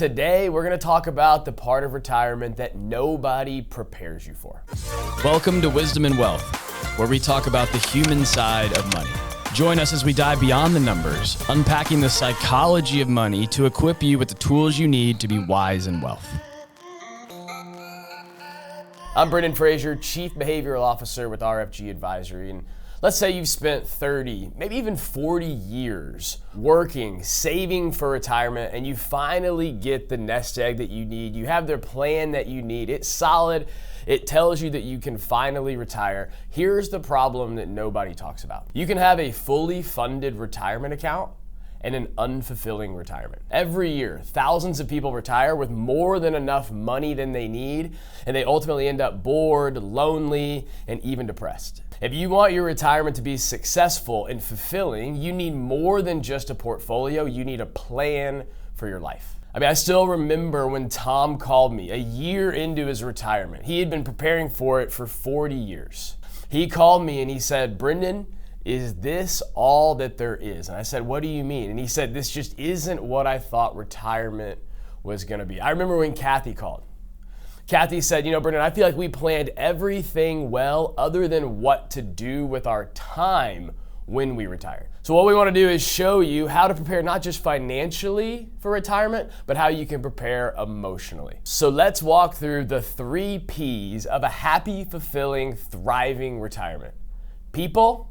Today, we're going to talk about the part of retirement that nobody prepares you for. Welcome to Wisdom and Wealth, where we talk about the human side of money. Join us as we dive beyond the numbers, unpacking the psychology of money to equip you with the tools you need to be wise in wealth. I'm Frazier, Chief Behavioral Officer with RFG Advisory, and let's say you've spent 30, maybe even 40 years working, saving for retirement, and you finally get the nest egg that you need. You have the plan that you need. It's solid. It tells you that you can finally retire. Here's the problem that nobody talks about. You can have a fully funded retirement account and an unfulfilling retirement. Every year, thousands of people retire with more than enough money than they need, and they ultimately end up bored, lonely, and even depressed. If you want your retirement to be successful and fulfilling, you need more than just a portfolio. You need a plan for your life. I still remember when Tom called me a year into his retirement. He had been preparing for it for 40 years. He called me and he said, "Brendan, is this all that there is?" And I said, "What do you mean?" And he said, "This just isn't what I thought retirement was gonna be." I remember when Kathy called. Kathy said, "Brendan, I feel like we planned everything well other than what to do with our time when we retire." So what we wanna do is show you how to prepare not just financially for retirement, but how you can prepare emotionally. So let's walk through the 3 P's of a happy, fulfilling, thriving retirement: people,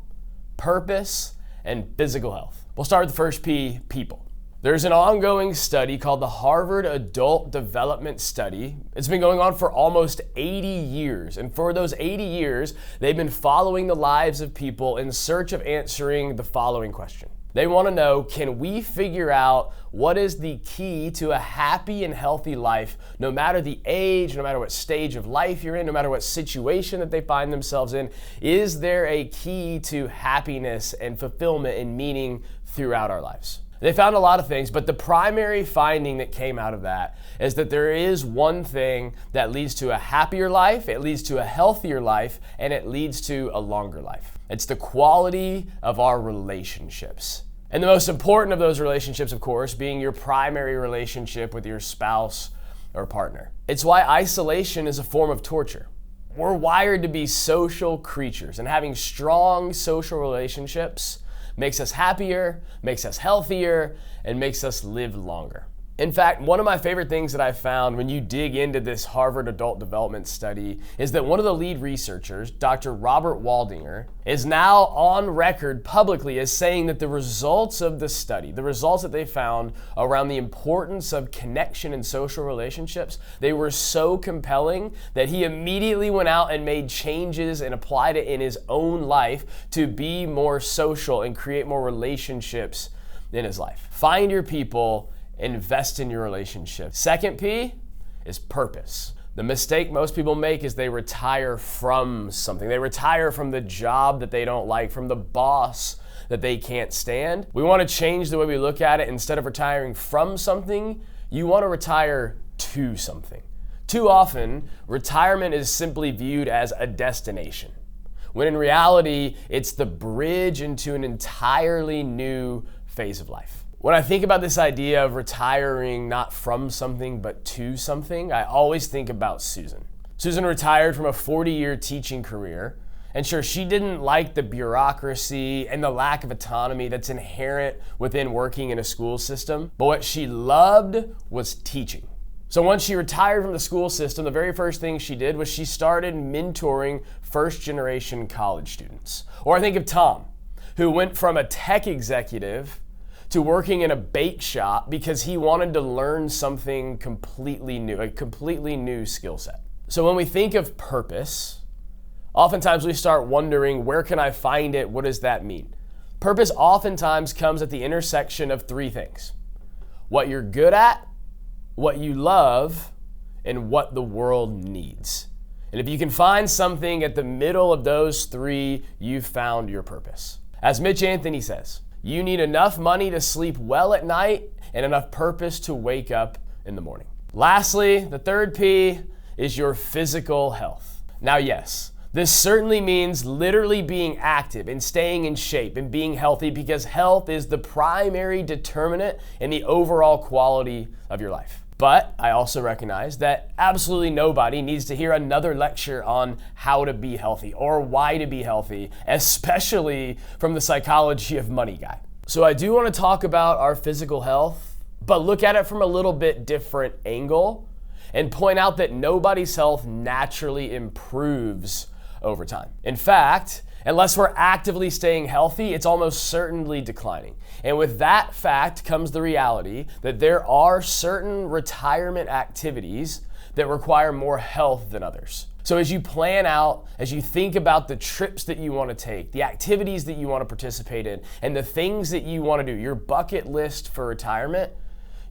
purpose, and physical health. We'll start with the first P, people. There's an ongoing study called the Harvard Adult Development Study. It's been going on for almost 80 years. And for those 80 years, they've been following the lives of people in search of answering the following question. They want to know, can we figure out what is the key to a happy and healthy life, no matter the age, no matter what stage of life you're in, no matter what situation that they find themselves in? Is there a key to happiness and fulfillment and meaning throughout our lives? They found a lot of things, but the primary finding that came out of that is that there is one thing that leads to a happier life, it leads to a healthier life, and it leads to a longer life. It's the quality of our relationships. And the most important of those relationships, of course, being your primary relationship with your spouse or partner. It's why isolation is a form of torture. We're wired to be social creatures, and having strong social relationships makes us happier, makes us healthier, and makes us live longer. In fact, one of my favorite things that I found when you dig into this Harvard Adult Development Study is that one of the lead researchers, Dr. Robert Waldinger, is now on record publicly as saying that the results of the study, the results that they found around the importance of connection and social relationships, they were so compelling that he immediately went out and made changes and applied it in his own life to be more social and create more relationships in his life. Find your people. Invest in your relationship. Second P is purpose. The mistake most people make is they retire from something. They retire from the job that they don't like, from the boss that they can't stand. We want to change the way we look at it. Instead of retiring from something, you want to retire to something. Too often, retirement is simply viewed as a destination, when in reality, it's the bridge into an entirely new phase of life. When I think about this idea of retiring not from something but to something, I always think about Susan. Susan retired from a 40-year teaching career, and sure, she didn't like the bureaucracy and the lack of autonomy that's inherent within working in a school system, but what she loved was teaching. So once she retired from the school system, the very first thing she did was she started mentoring first-generation college students. Or I think of Tom, who went from a tech executive to working in a bake shop because he wanted to learn something completely new, a completely new skill set. So when we think of purpose, oftentimes we start wondering, where can I find it? What does that mean? Purpose oftentimes comes at the intersection of 3 things: what you're good at, what you love, and what the world needs. And if you can find something at the middle of those 3, you've found your purpose. As Mitch Anthony says, you need enough money to sleep well at night and enough purpose to wake up in the morning. Lastly, the third P is your physical health. Now, yes, this certainly means literally being active and staying in shape and being healthy, because health is the primary determinant in the overall quality of your life. But I also recognize that absolutely nobody needs to hear another lecture on how to be healthy or why to be healthy, especially from the psychology of money guy. So I do want to talk about our physical health, but look at it from a little bit different angle and point out that nobody's health naturally improves over time. In fact, unless we're actively staying healthy, it's almost certainly declining. And with that fact comes the reality that there are certain retirement activities that require more health than others. So as you plan out, as you think about the trips that you want to take, the activities that you want to participate in, and the things that you want to do, your bucket list for retirement,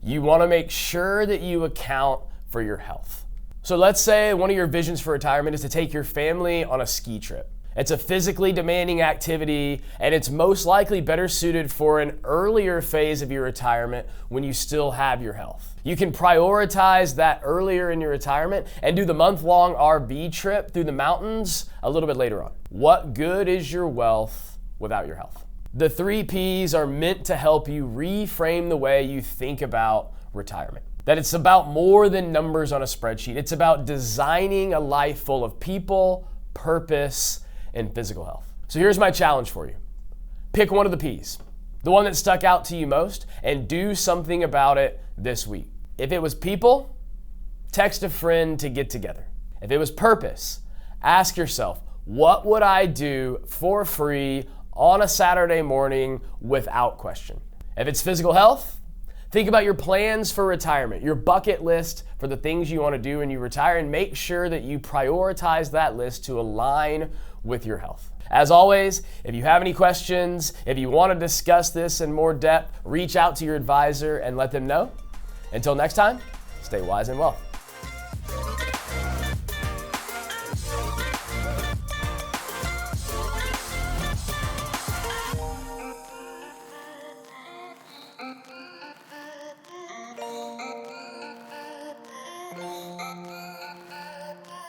you want to make sure that you account for your health. So let's say one of your visions for retirement is to take your family on a ski trip. It's a physically demanding activity, and it's most likely better suited for an earlier phase of your retirement when you still have your health. You can prioritize that earlier in your retirement and do the month-long RV trip through the mountains a little bit later on. What good is your wealth without your health? The 3 Ps are meant to help you reframe the way you think about retirement. That it's about more than numbers on a spreadsheet. It's about designing a life full of people, purpose, and physical health. So here's my challenge for you. Pick one of the Ps, the one that stuck out to you most, and do something about it this week. If it was people, text a friend to get together. If it was purpose, ask yourself, what would I do for free on a Saturday morning without question? If it's physical health, think about your plans for retirement, your bucket list for the things you want to do when you retire, and make sure that you prioritize that list to align with your health. As always, if you have any questions, if you want to discuss this in more depth, reach out to your advisor and let them know. Until next time, stay wise and well.